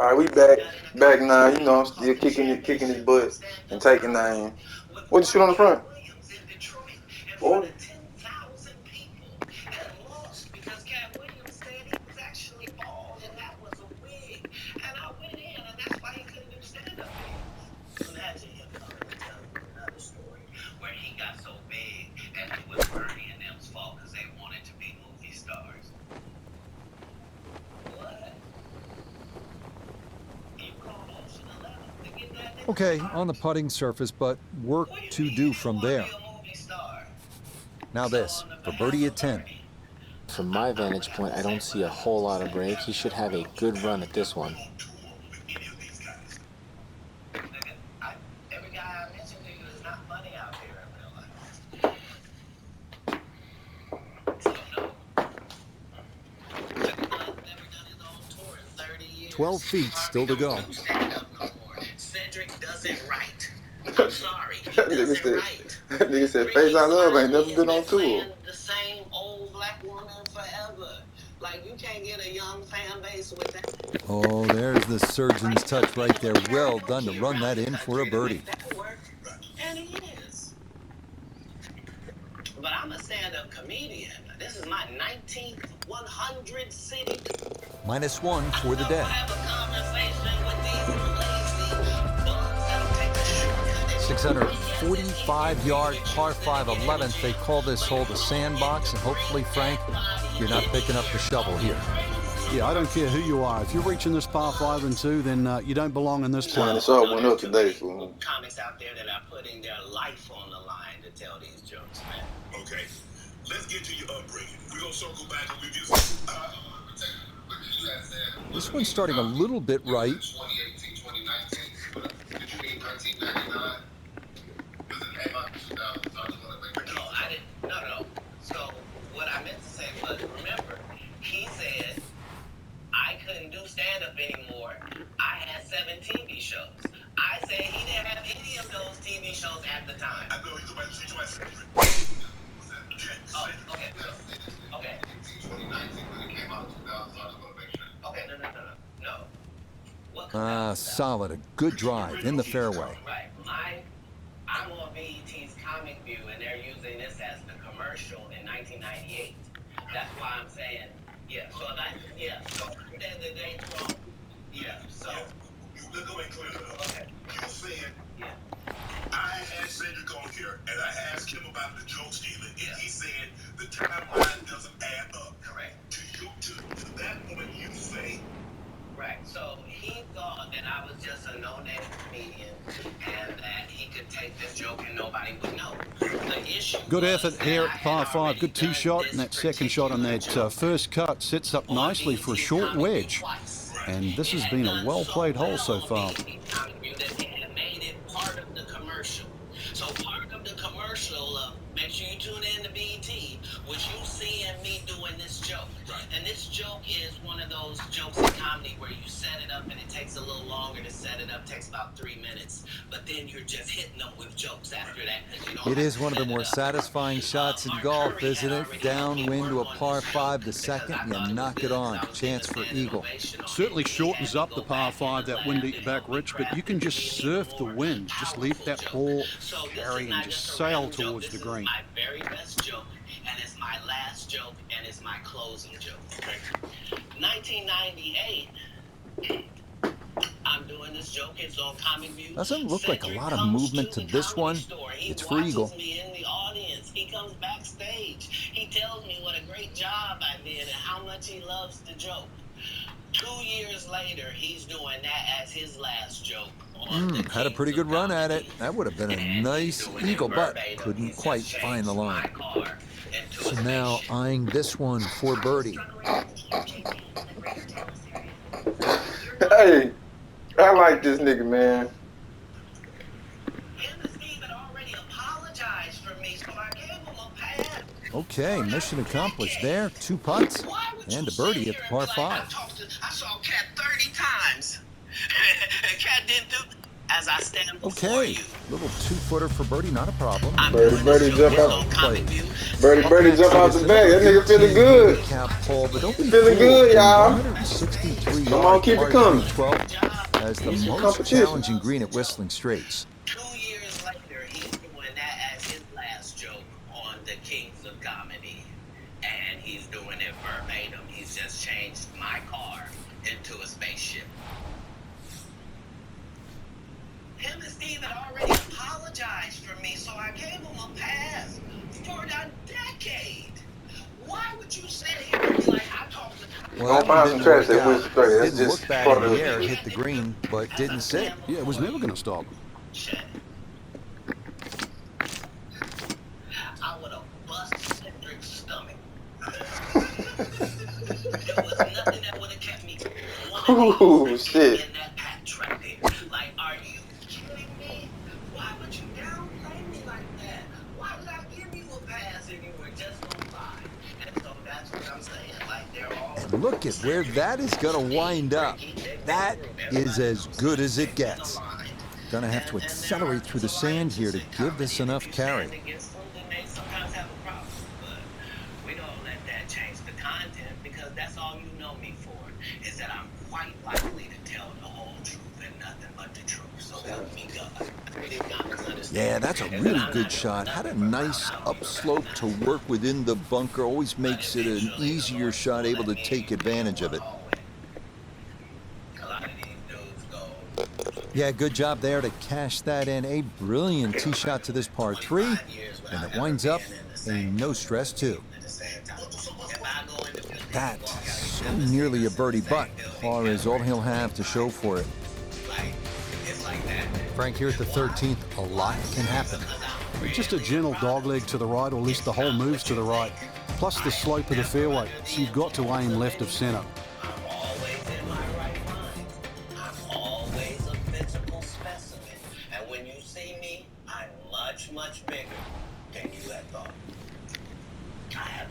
All right, we back now. You know, I'm still kicking his butt and taking nine. What you shoot on the front? Oh, Okay, on the putting surface, but work to do from there. Now this, for birdie at 10. From my vantage point, I don't see a whole lot of break. He should have a good run at this one. "12 feet still to go." Cedric does it right. I'm sorry. Nigga said, "Face I love ain't never been on tour." The same old black woman forever. Like, you can't get a young fan base with that. Oh, there's the surgeon's touch right there. Well done to run that in for a birdie. And he is. But I'm a stand-up comedian. This is my 19th 100 city. -1 for the day. 645-yard par 5 11th. They call this hole the sandbox, and hopefully, Frank, you're not picking up the shovel here. Yeah, I don't care who you are. If you're reaching this par 5 and 2, then you don't belong in this Sign place. this up went up today, fool. Comics out there that are putting their life on the line to tell these jokes, man. Okay, let's get to your upbringing. We're gonna circle back and review. This one's starting a little bit right. 2018, 2019. Did you mean 1999? No, I didn't. No. So what I meant to say was, remember, he said I couldn't do stand-up anymore. I had 7 TV shows. I said he didn't have any of those TV shows at the time. I know he's about to teach my secret. Oh, okay. Okay. 2019 when it came out in 2000, so I just want to make sure. Okay, no. What Solid. A good drive in the fairway. Right. I'm on BET's Comic View, and they're using this as the commercial in 1998. That's why I'm saying, yeah. So then the date's wrong. Yeah. So Let's go and clear it up. okay. You said Yeah. I had Cedric on here, and I asked him about the joke stealing, and he said the timeline doesn't add up. Correct. To that point, you say. Right. So he thought that I was just a no-name comedian, and that he could take this joke and nobody would know. The issue. Good effort here at par 5. Good tee shot, and that second shot on that first cut sets up nicely for a short wedge. And this has been a well-played hole so far. Made it part of the commercial. So part of the commercial, make sure you tune in to BT, which you see in me doing this joke. And this joke is one of those jokes in comedy where you set it up and it takes a little longer to set it up. Takes about 3 minutes, but then you're just hitting them with jokes after that. It is one of the more satisfying shots in golf, isn't it? Downwind to a par 5 the second, you knock it on. Chance for eagle. Certainly shortens up the par 5, that wind at your back, Rich, but you can just surf the wind. Just leave that ball carry and just sail towards the green. My very best joke, and it's my last joke, and it's my closing joke. 1998. I'm doing this joke. It's on Comic View. Doesn't look like a lot of movement to this one. It's for eagle. Me in the audience. He comes backstage. He tells me what a great job I did and how much he loves the joke. 2 years later, he's doing that as his last joke. Had a pretty good run at it. That would have been a nice eagle, but couldn't quite find the line. So now eyeing this one for birdie. Hey, I like this nigga, man. Okay, mission accomplished there. 2 putts and a birdie at the par 5. I saw Cat 30 times. Cat didn't do. as I stand before Okay, you. little 2-footer for birdie, not a problem. I'm Birdie, doing this birdie, show jump based out. on comic view. Birdie, jump out the bag. That nigga feeling good. Handicap hole, but don't be Feeling fooled. good, The y'all. 163 Come on, yard keep it par coming. 312 as the Some most competition. challenging green at Whistling Straits. 2 years later, he's doing that as his last joke on the Kings of Comedy. And he's doing it verbatim. He's just changed my car into a spaceship. Him and Steve had already apologized for me, so I gave him a pass for a decade. Why would you sit here and be like, I talked to Well, that Gonna one find some didn't trash work that Whistling out. Straits. That's Didn't just look bad part in of the it. air, hit the green, but didn't sit. Yeah, it was never going to stop. shit? I would have bust Cedric's stomach. There was nothing that would have kept me Ooh, shit. in that patch right there. Like, are you kidding me? Why would you downplay me like that? Why would I give you a pass and you were just gonna lie? And so that's what I'm saying. Like, they're all. And look at where that is going to wind up. That is as good as it gets. Gonna have to accelerate through the sand here to give this enough carry. Sometimes have a problem, but we don't let that change the content because that's all you know me for, is that I'm quite likely to tell the whole truth and nothing but the truth. So help me God. Yeah, that's a really good shot. Had a nice upslope to work within the bunker. Always makes it an easier shot, able to take advantage of it. A lot of these dudes go. Yeah, good job there to cash that in. A brilliant tee shot to this par 3, and it winds up a no stress 2. That so nearly a birdie, but par is all he'll have to show for it. Frank, here at the 13th, a lot can happen. Just a gentle dogleg to the right, or at least the whole moves to the right, plus the slope of the fairway. So you've got to aim left of centre. I'm always in my right mind. I'm always a physical specimen. And when you see me, I'm much, much bigger than you had thought. I have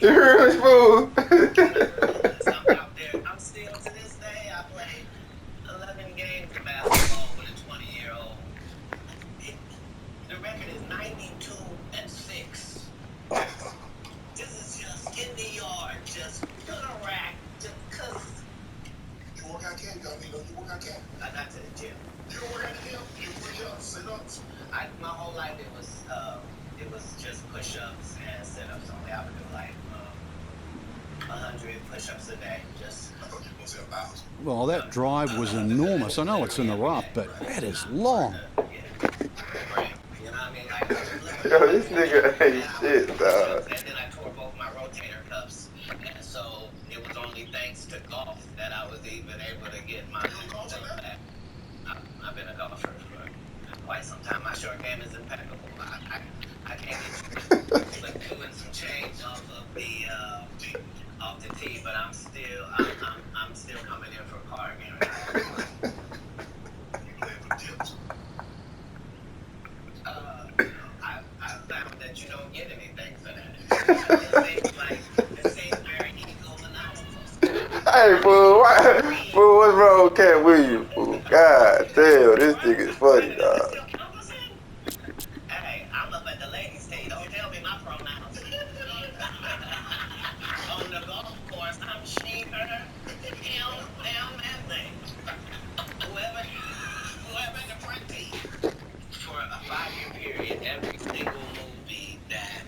You heard me, fool. I'm out there. I'm still, to this day, I played 11 games of basketball with a 20-year-old. The record is 92-6. This is just in the yard, just gonna rack, just cause. You work out camp, you work out camp. I got to the gym. You don't work out camp, you push-ups, sit-ups. My whole life it was just push-ups and sit-ups only. I would do like 100 push-ups a day. Just. I thought you were gonna say 1,000. Well, that drive was enormous. I know it's in the rough, but that is long. You know what I mean? Like, Yo, this nigga ain't shit, dog. And then I tore both my rotator cuffs, and so it was only thanks to golf that I was even able to get my thing back. I've been a golfer for quite some time. My short game is impeccable. I can't get doing some change off the tee, but I'm still coming in for par game. You playing for tips. I found that you don't get anything for that. It seems very ego-monogamous. Hey, fool, fool, what's wrong with Cat Williams, fool? God damn, this nigga is funny, dog. Hey, I'm up at the ladies' tee. Don't tell me my pronouns. On the golf course, I'm she, her, him, them, and they. Whoever in the front tee. For a 5-year period, every single movie that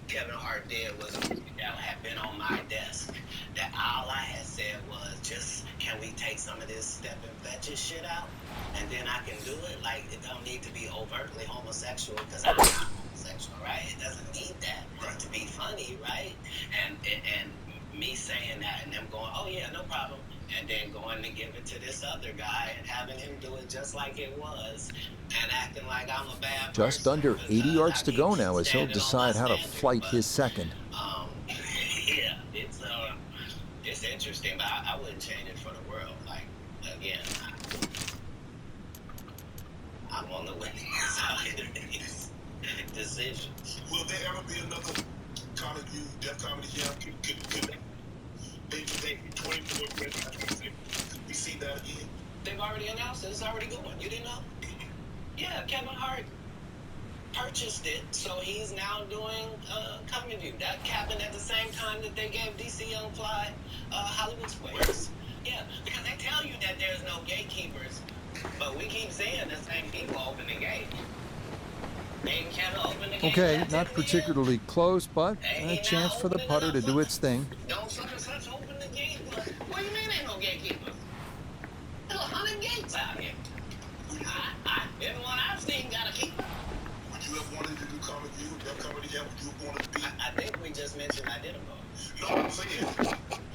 Kevin Hart did was that had been on my desk. That all I had said was, just, can we take some of this step and fetches shit out? And then I can do it. Like, it don't need to be overtly homosexual, because I'm not homosexual, right? It doesn't need that to be funny, right? And me saying that and them going, oh yeah, no problem. And then going to give it to this other guy and having him do it just like it was and acting like I'm a bad person. Just under 80 yards to go now as he'll decide how to flight his second. Yeah, it's interesting, but I wouldn't change it for the world. Like, again, I'm on the winning side of these decisions. Will there ever be another Comic View, Def Comedy Jam? Could 24 Red 26 be we see that again? They've already announced it. It's already going. You didn't know? Yeah, Kevin Hart purchased it, so he's now doing Comic View. That happened at the same time that they gave DC Young Fly Hollywood Squares. Yeah, because they tell you that there's no gatekeepers, but we keep seeing the same people open the gate. Ain't Kevin open the gate? Okay, not particularly close, but a chance for the putter to do its thing. Don't such and such open the gate. What do you mean ain't no gatekeepers? There's 100 gates out here. Everyone I've seen got a keeper. Would you have wanted to do Comic View? That company yet? Would you have wanted to be? I think we just mentioned I did them both. No, I'm saying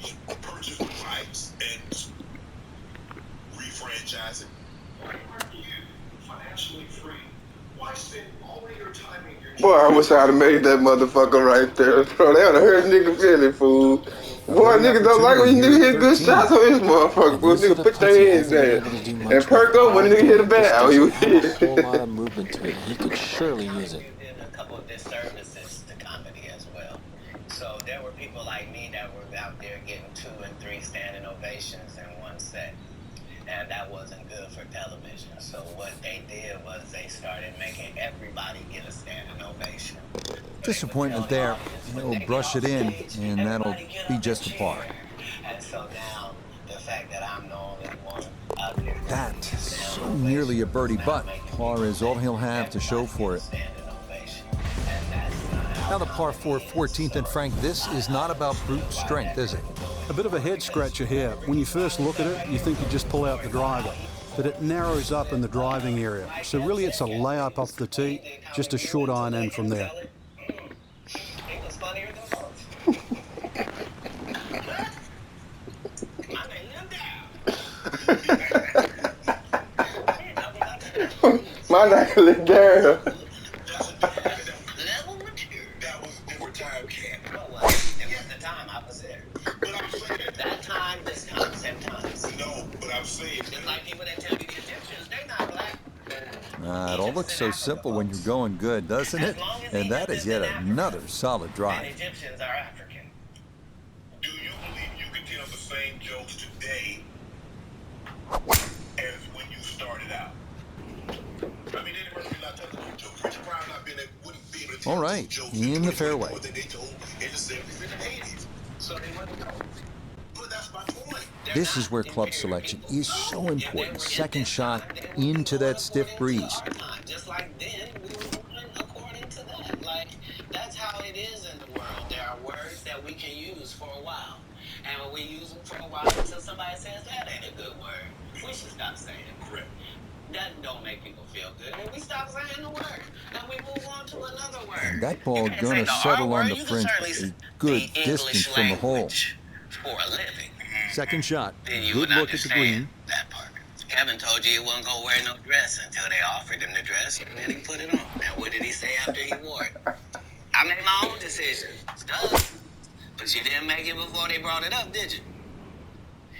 you purchase the rights and refranchise it. Why aren't you financially free? Why spend all of your time in your Boy, I wish I'd have made that motherfucker right there, bro. They would have hurt nigga feeling, fool. Boy, niggas don't like when you niggas hit good shots on this motherfucker, fool. Nigga put their hands down and perk up when a nigga hit a bat. Oh, you hit A whole lot of movement to it. He could surely use it. You did a couple of disservices to comedy as well. So there were people like me that were out there getting 2 and 3 standing ovations in one set. And that wasn't good for television. So what they did was they started making everybody get a standing ovation. Disappointment there. He'll brush it in, and that'll be just a par. And so now the fact that I'm the only one out there. That so nearly a birdie, but par is all he'll have to show for it. Now the par 4 14th, and Frank, this is not about brute strength, is it? A bit of a head scratcher here. When you first look at it, you think you just pull out the driver, but it narrows up in the driving area. So really it's a layup off the tee, just a short iron in from there. My name is Daryl. That time, this time, same times. No, but I'm saying. Just like people that tell you the Egyptians, they're not black. It all looks so simple when you're going good, doesn't it? And that is yet another solid And drive. Egyptians are African. Do you believe you can tell the same jokes today as when you started out? I mean, Eddie Murphy not telling new jokes. Richard Pryor not being able, wouldn't be able to tell All right, new jokes in the fairway. than they told in the 70s and the 80s. So they wouldn't know. But that's my point. This is where club selection is so important. Second shot into that stiff breeze. Just like then, we were going according to that. Like, that's how it is in the world. There are words that we can use for a while. And when we use them for a while until somebody says that ain't a good word, we should stop saying it. Correct. That don't make people feel good. And we stop saying the word. And we move on to another word. And that ball You can't gonna say the settle R on word. the You can fringe certainly a good speak distance English from the hole. language for a living. Second shot, Then you good would look at the understand green. that part. Kevin told you he wasn't gonna wear no dress until they offered him the dress, and then he put it on. And what did he say after he wore it? I made my own decision. Stuff. But you didn't make it before they brought it up, did you?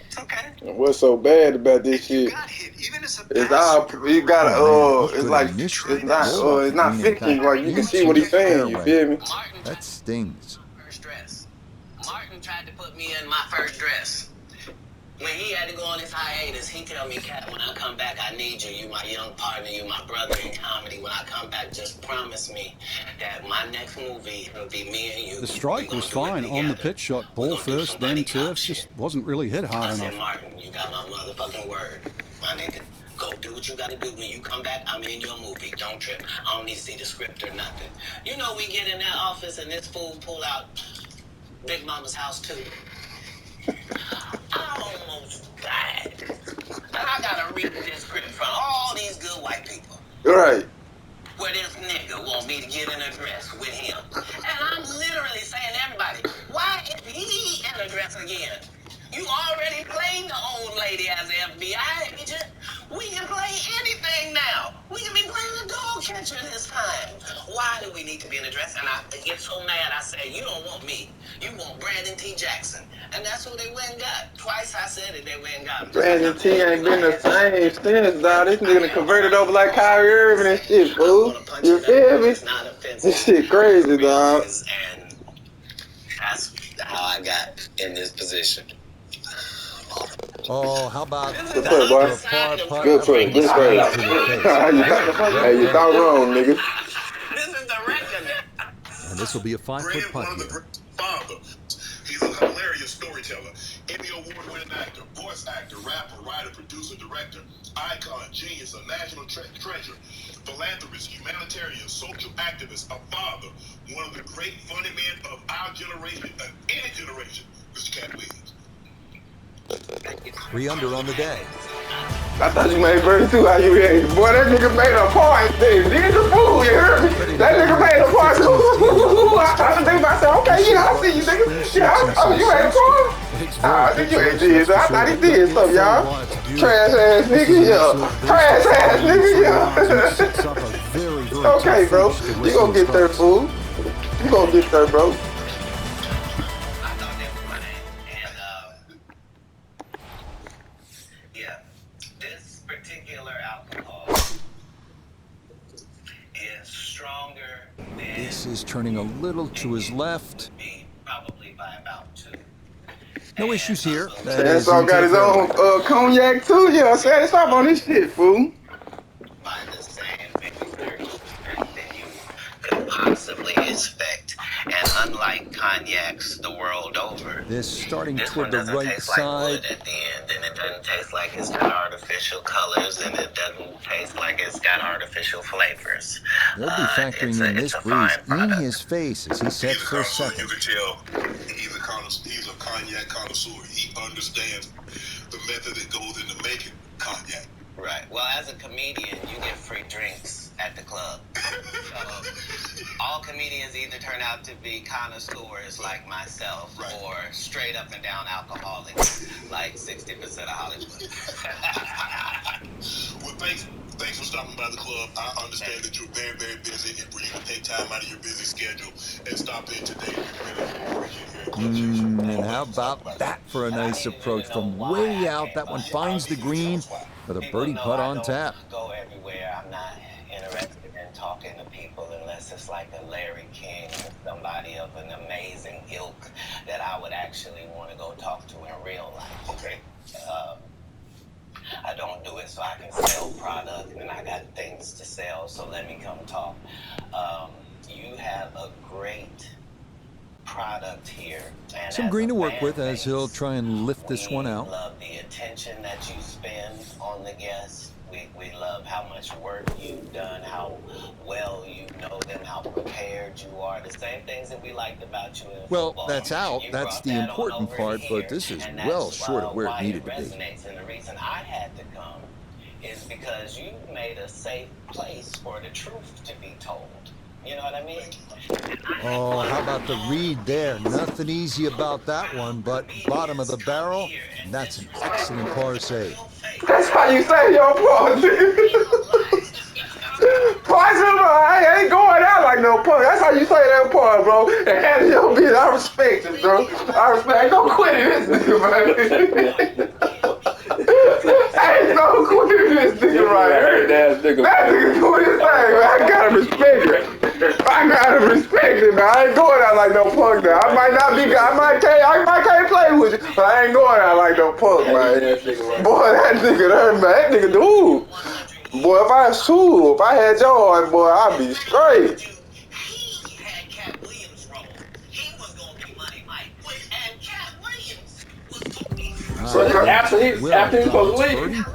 It's okay. What's so bad about this shit? Got hit. Even as a It's all you gotta. Oh, man, It's good like initial it's not. roll off It's not the green 50. impact Like you can see into what he's the saying. You fairway. feel me? Martin That stings. first dress. Martin tried to put me in my first dress. When he had to go on his hiatus, he tell me, Cat, when I come back, I need you. You my young partner. You my brother in comedy. When I come back, just promise me that my next movie will be me and you. The strike was fine on the pitch shot. Ball first, then turf. Just wasn't really hit hard I said, enough. Martin, you got my motherfucking word. My nigga, go do what you gotta do. When you come back, I'm in your movie. Don't trip. I don't need to see the script or nothing. You know, we get in that office and this fool pull out Big Mama's House too. I almost died. And I gotta read this script from all these good white people. Right. Where this nigga want me to get in a dress with him. And I'm literally saying to everybody, why is he in a dress again? You already played the old lady as an FBI agent. We can play anything now. We can be playing the dog catcher this time. Why do we need to be in a dress? And I get so mad, I say, you don't want me. You want Brandon T. Jackson. And that's who they went and got. Twice I said it, they went and got him. Brandon T ain't been the same since, dog. This nigga done converted over like Kyrie Irving and shit, fool. You feel me? It's not offensive. This shit crazy, dog. And that's how I got in this position. Oh, how about Good that play, boy. for a par putt? Good That play, brought good the play. smile to their face. Hey, you thought wrong, nigga. This is the record. And this will be a 5-foot Grant, putt one of the here. great fathers. He's a hilarious storyteller, Emmy award-winning actor, voice actor, rapper, writer, producer, director, icon, genius, a national treasure, philanthropist, humanitarian, social activist, a father, one of the great funny men of our generation, of any generation, Mr. Cat Williams. 3 under on the day. I thought you made birdie too. How you react? Boy, that nigga made a point. Nigga's a fool, you heard me? That nigga made a point too. I tried to think myself, okay, yeah, I see you, nigga. Yeah, oh, you made a point? I think you ain't did, so I thought he did something, y'all. Trash ass nigga, yeah. Trash ass nigga, yeah. Okay, bro. You gonna get there, fool. You gonna get there, bro. I thought they were funny. And, yeah, this particular alcohol is stronger than This is turning a little to his left. me, probably by about 2. No issues here. That is Sandstorm into got the his own fairway. cognac too, yeah. Sandstorm on this shit, fool. By the same maybe 30% than you could possibly expect. And unlike cognacs the world over, This starting this toward one the doesn't right taste like wood side. at the end, and it doesn't taste like it's got artificial colors, and it doesn't taste like it's got artificial flavors. They'll be factoring in this it's a breeze fine in product. his face as he sets for a second. You can tell he's a cognac connoisseur. He understands the method that goes into making cognac. Right. Well, as a comedian, you get free drinks at the club. So, all comedians either turn out to be connoisseurs like myself, Right, or straight up and down alcoholics like 60% of Hollywood. Well, thanks for stopping by the club. I understand that you're very, very busy, and for you to take time out of your busy schedule and stop in today, we really appreciate hearing And how about that for a nice approach from way out? That one finds the green with a birdie putt on tap. Go everywhere. I'm not interested in talking to people unless it's like a Larry King or somebody of an amazing ilk that I would actually want to go talk to in real life. Okay. I don't do it so I can sell product, and I got things to sell, so let me come talk. You have a great product here. And Some as green a to work fan with as base, he'll try and lift this one we out. love the attention that you spend on the guests. We love how much work you've done, how well you know them, how prepared you are. The same things that we liked about you in Well, football. that's out. You That's brought the that on important over part, here, but this is and well that's, short of where it why needed to be. resonates. And the reason I had to come is because you made a safe place for the truth to be told. You know what I mean? Oh, how about the read there? Nothing easy about that one, but bottom of the barrel, and that's an excellent par save. That's how you say your pause, nigga. I ain't going out like no punk. That's how you say that part, bro. And handle your business. I respect it, bro. I respect. Don't quit this nigga, man. I ain't gonna quit this nigga right here. That nigga doing his thing, man. I gotta respect it. I gotta respect it, man. I ain't going out like no punk now. I might not be, I might can't play with you, but I ain't going out like no punk, man. Boy, that nigga there, man. That nigga, dude. Boy, if I had your heart, boy, I'd be straight. He had Cat Williams' role. He was gonna be Money Mike, and Cat Williams was gonna be. So after he was supposed to leave,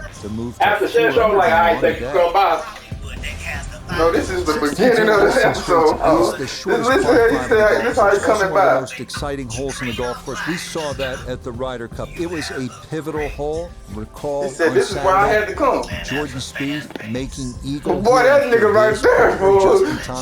after Shannon was like, all right, thank you, go bye. No, this is the beginning of this episode. This is how he's coming One of the back. most exciting holes in the golf course. We saw that at the Ryder Cup. It was a pivotal hole. Recall He said, on this is where I had Saturday, to come. Jordan Spieth making eagle. Boy, that nigga right there, fool.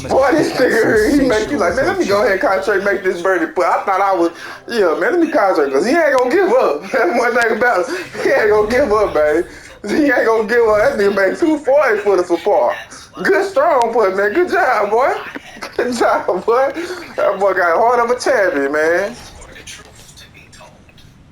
Boy, this nigga, he make you like, man, let me go ahead and concentrate and make this birdie putt. I thought I was, yeah, man, let me concentrate, because he ain't gonna give up. That's one thing about it. He ain't gonna give up, baby. He ain't gonna give up. That nigga made 240 for the support. Good strong putt, man. Good job, boy. Good job, boy. That boy got a heart of a champion, man. For the truth to be told.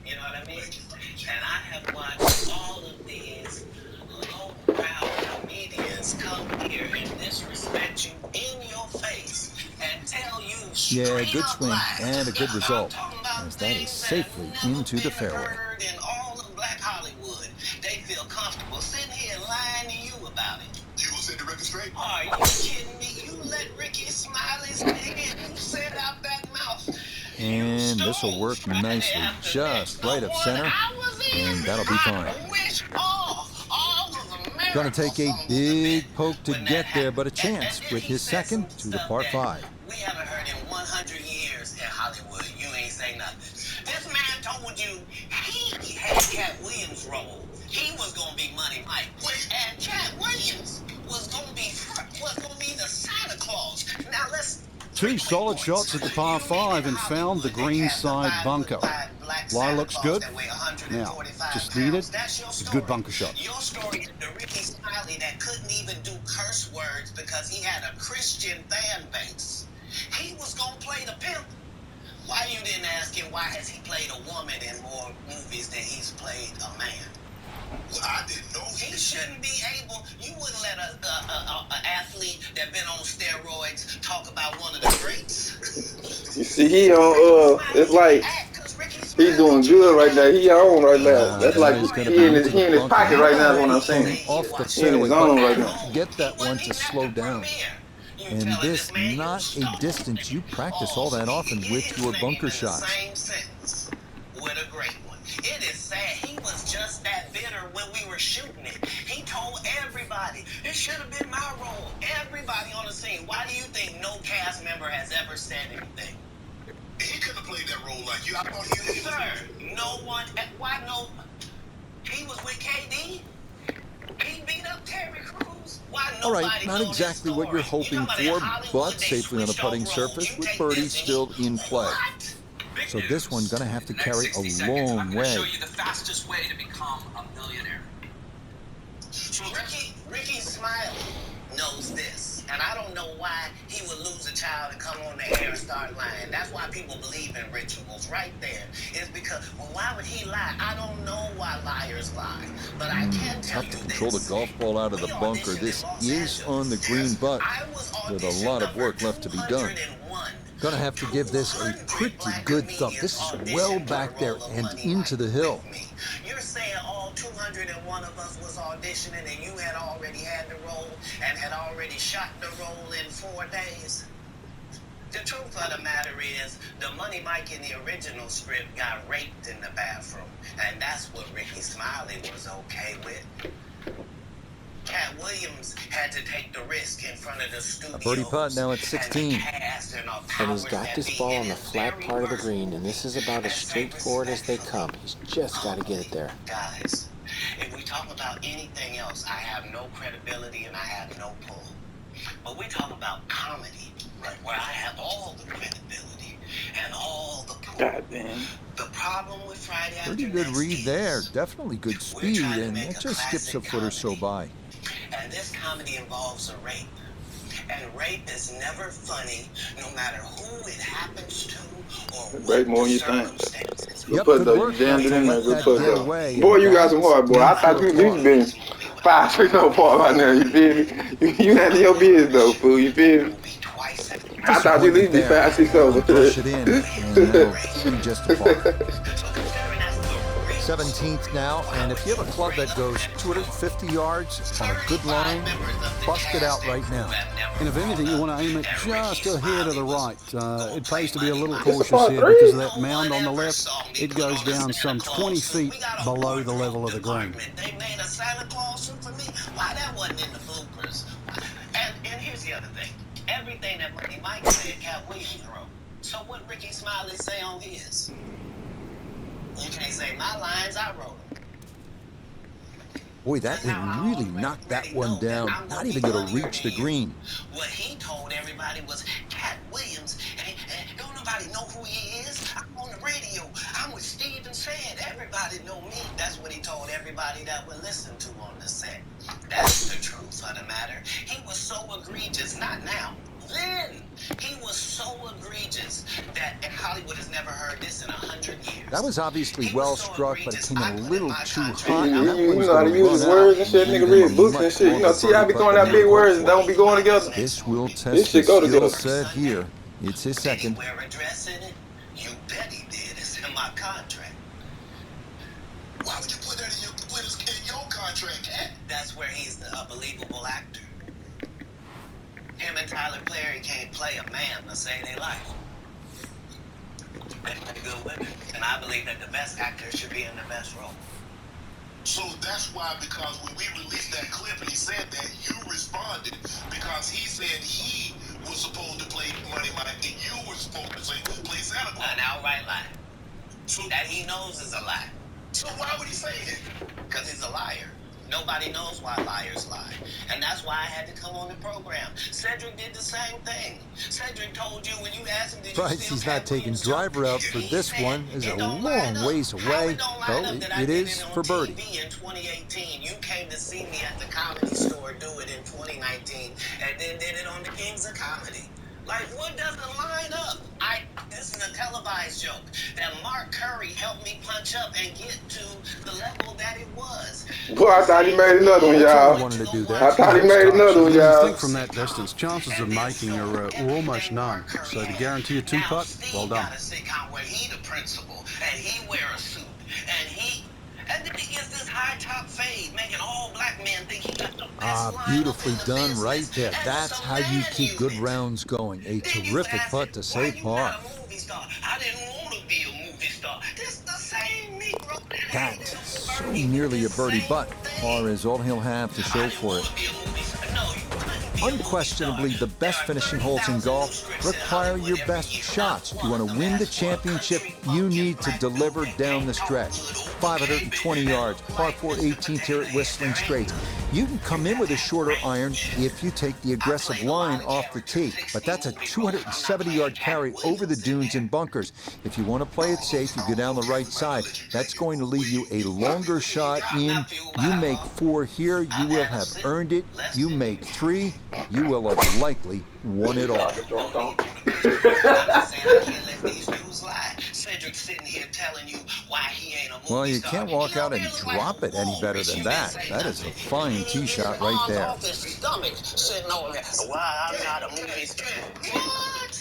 You know what I mean? And I have watched all of these low-brow comedians come here and disrespect you in your face and tell you Yeah, good straight up swing lies. and a good result, I'm talking about as that is things safely that never into the been fairway. heard in all of Black Hollywood. And this will work nicely, just right of center, and that'll be fine. Gonna take a big poke to get there, but a chance with his second to the par 5. We haven't heard in 100 years in Hollywood. You ain't say nothing. This man told you he had Cat Williams' role. He was gonna be Money Mike, and Cat Williams was gonna be the Santa Claus. Now let's. 2 solid shots at the par 5 and found the green side bunker. Lie looks good. Now, just needed a good bunker shot. Your story is the Ricky Smiley that couldn't even do curse words because he had a Christian fan base. He was gonna play the pimp. Why you didn't ask him why has he played a woman in more movies than he's played a man? Well, I didn't know He shouldn't be able. You wouldn't let a athlete that been on steroids talk about one of the greats. You see, he on, it's like, he's doing good right now. He on right now. That's like he in his pocket right now is what I'm saying. Off the He in fairway, his zone but right now. get that one to slow down. And this not a distance you practice all that often with your bunker shots. Same sentence with a great one. It is sad. He was just that bitter when we were shooting it. He told everybody, it should have been my role. Everybody on the scene. Why do you think no cast member has ever said anything? he couldn't have played that role like you. I thought he was. Sir, no one. Why no? He was with KD. He beat up Terry Crews. Why All right, nobody not knows exactly his what you're story? hoping You know for, how in but Hollywood they safely on a switch putting your roles. surface You with take birdie this still in play. What? So this one gonna have to carry a long way. show you the fastest way to become a millionaire. Ricky Smiley knows this, and I don't know why he would lose a child and come on the air and start lying. That's why people believe in rituals right there. It's because, well, why would he lie? I don't know why liars lie, but I can tell Tough you to control the this. golf ball out of the We bunker. auditioned This in Los is on the Angeles. green, but I was with a audition lot of number work left to be done. 201. Gonna have to give this a pretty good thump. This is well back there and into the hill. You're saying all 201 of us was auditioning and you had already had the role and had already shot the role in 4 days? The truth of the matter is, the Money Mike in the original script got raped in the bathroom, and that's what Ricky Smiley was okay with. Cat Williams had to take the risk in front of the studio. A birdie putt now at 16. And he's got this ball on the flat part of the green, and this is about as straightforward as they come. He's just got to get it there. Guys, if we talk about anything else, I have no credibility and I have no pull. But we talk about comedy, right, where I have all the credibility and all the pull. God damn. The problem with Friday Pretty After good Next read is there. Definitely good speed, and it just skips a foot or so by. And this comedy involves a rape. And rape is never funny, no matter who it happens to or what Rape more the than you think. circumstances. Good Yep, putt good though. work. You jammed it in there. Let Good that putt get though. away, Boy, and you got some heart, boy. I that's thought you good been 5-6 no par by now. You feel me? You handle your business though, fool. You feel me? I thought you at least be 5-6 over. Push it in, and that'll be just a par. 17th now, and if you have a club that goes 250 yards on a good line, bust it out right now. And if anything, you want to aim it just ahead of the right. It pays to be a little a cautious par here three. because of that mound on the left. It goes down some 20 feet below the level of the green. They made a Santa Claus suit for me. Why that wasn't in the bloopers? And here's the other thing. Everything that Money Mike said, Cat Williams wrote. So what Ricky Smiley say on his? You can't say my lines, I wrote them. Boy, that thing really knocked that one down. Not even going to reach the green. What he told everybody was, Cat Williams, don't nobody know who he is. I'm on the radio. I'm with Steve and Said. Everybody know me. That's what he told everybody that would listen to on the set. That's the truth of the matter. He was so egregious, not now. Then he was so egregious that Hollywood has never heard this in 100 years. That was obviously well struck, but it came in a little too hot. You and that know one's how to gonna use his run words out and shit. and Nigga leave read him books much and shit. You know, longer T.I. be birdie throwing putt out than big he words hoped that don't be going together. This will This test shit his go skill together. set here. It's his second. Did he wear a dress in it? You bet he did. It's in my contract. Why would you put that in your contract, Cat? That's where he's a believable actor. Him and Tyler Perry can't play a man to save their life. believe that the best actor should be in the best role. So that's why, because when we released that clip and he said that, you responded because he said he was supposed to play Money Mike and you were supposed to play Santa Claus. An outright lie. So That he knows is a lie. So why would he say it? Because he's a liar. Nobody knows why liars lie. And that's why I had to come on the program. Cedric did the same thing. Cedric told you when you asked him, did you Price, still he's not have taking Williams driver out for He this said one. Is it a don't line long up. ways How away, it don't line though up that I it did is it on for birdie. TV in 2018. You came to see me at the Comedy Store do it in 2019 and then did it on the Kings of Comedy. Like, what doesn't line up? This is a televised joke that Mark Curry helped me punch up and get to the level that it was. Boy, I thought he made another one, y'all. Wanted to do that. I thought he made another one, When you y'all. think from that distance, chances of making are almost none. So to guarantee a two-putt, well done. Got a sitcom where he the principal and he wear a suit and then he gets this high top fade, making all black men think he got the best lineup Beautifully in the done business. right there. And That's so how you then keep good did. rounds going. A Then you terrific ask putt him, to why save you par. not a movie star? I didn't want to be a movie star. This the same Negro. That so nearly a birdie putt. Par is all he'll have to show for it. Unquestionably, the best finishing holes in golf require your best shots. You want to win the championship, you need to deliver down the stretch. 520 yards, par 4 18th here at Whistling Straits. You can come in with a shorter iron if you take the aggressive line off the tee, but that's a 270-yard carry over the dunes and bunkers. If you want to play it safe, you go down the right side. That's going to leave you a longer shot in. You make 4 here, you will have earned it. You make 3, you will have likely won it all. Well, you can't walk out and drop it any better than that. That is a fine tee shot right there. Why I'm not a movie star. What?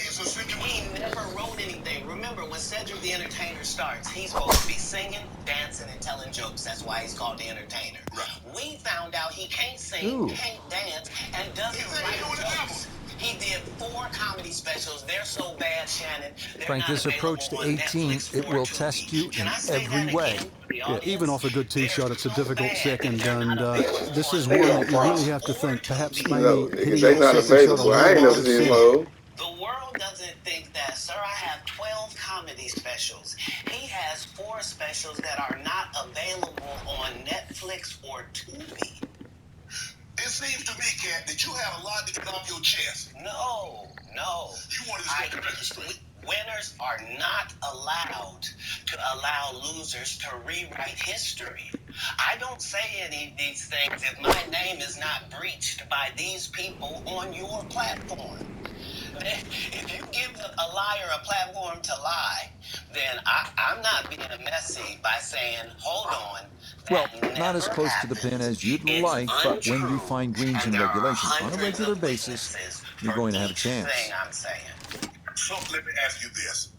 He never wrote anything. Remember, when Cedric the Entertainer starts, he's supposed to be singing, dancing, and telling jokes. That's why he's called the Entertainer. We found out he can't sing, can't dance, and doesn't write jokes. He did 4 comedy specials. They're so bad, Shannon. Frank, this approach to 18, it will test you in every way. Yeah, even off a good tee shot, it's a difficult second, and this is one that you really have to think, perhaps maybe hitting They that not second shot a available. I ain't little never off seen center. Mo. The world doesn't think that, sir. I have 12 comedy specials. He has 4 specials that are not available on Netflix or Tubi. It seems to me, Cat, that you have a lot to get off your chest. No. You wanted to set the record straight. Winners are not allowed to allow losers to rewrite history. I don't say any of these things if my name is not breached by these people on your platform. If you give a liar a platform to lie, then I'm not being messy by saying, hold on. Well, not as close to the pin as you'd like, but when you find greens and regulations on a regular basis, you're going to have a chance. So let me ask you this.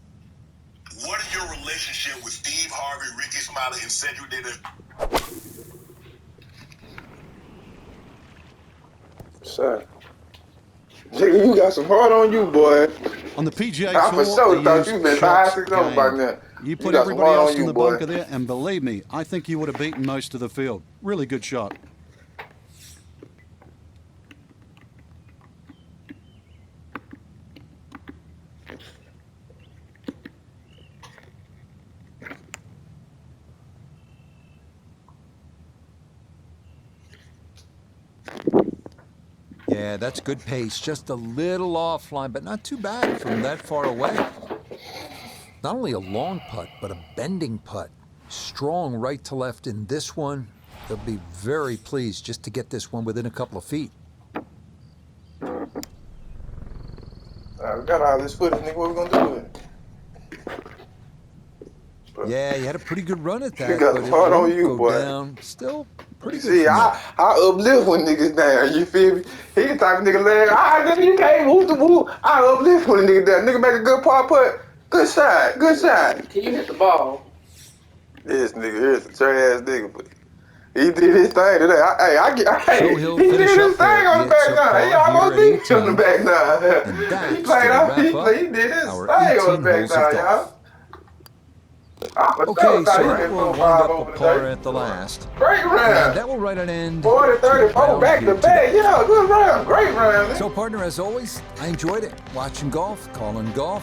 What is your relationship with Steve Harvey, Ricky Smiley, and Cedric Dennis? Son. Nigga, you got some heart on you, boy. On the PGA I for Tour, sure they thought use you been shots 5-6 on by gained. now. You put got some everybody heart else on in you, the boy. bunker there, and believe me, I think you would have beaten most of the field. Really good shot. Yeah, that's good pace. Just a little offline, but not too bad from that far away. Not only a long putt, but a bending putt. Strong right to left in this one. They'll be very pleased just to get this one within a couple of feet. We got all this footage, nigga. What we gonna do with it? Yeah, you had a pretty good run at that, You got but it hard on won't you, go boy. down. Still pretty good. See, I uplift when niggas down. You feel me? He the type of nigga like, nigga, you can't whoop the whoop. I uplift when a nigga down. Nigga make a good par putt. Good shot. Good shot. Can you hit the ball? This nigga is a trash nigga, but he did his thing today. So he'll he did finish his up thing there. on the It's back a nine. He par almost here at beat you on the 18. back And nine. that's He played gonna off. wrap up He did his our thing on 18 the back holes of nine, golf. y'all. Okay, so that will wind up a par at the last. Great And round. that will write an end 40, to 34, round back here to back. today. Yeah, good round. Great round. So, partner, as always, I enjoyed it. Watching golf, calling golf.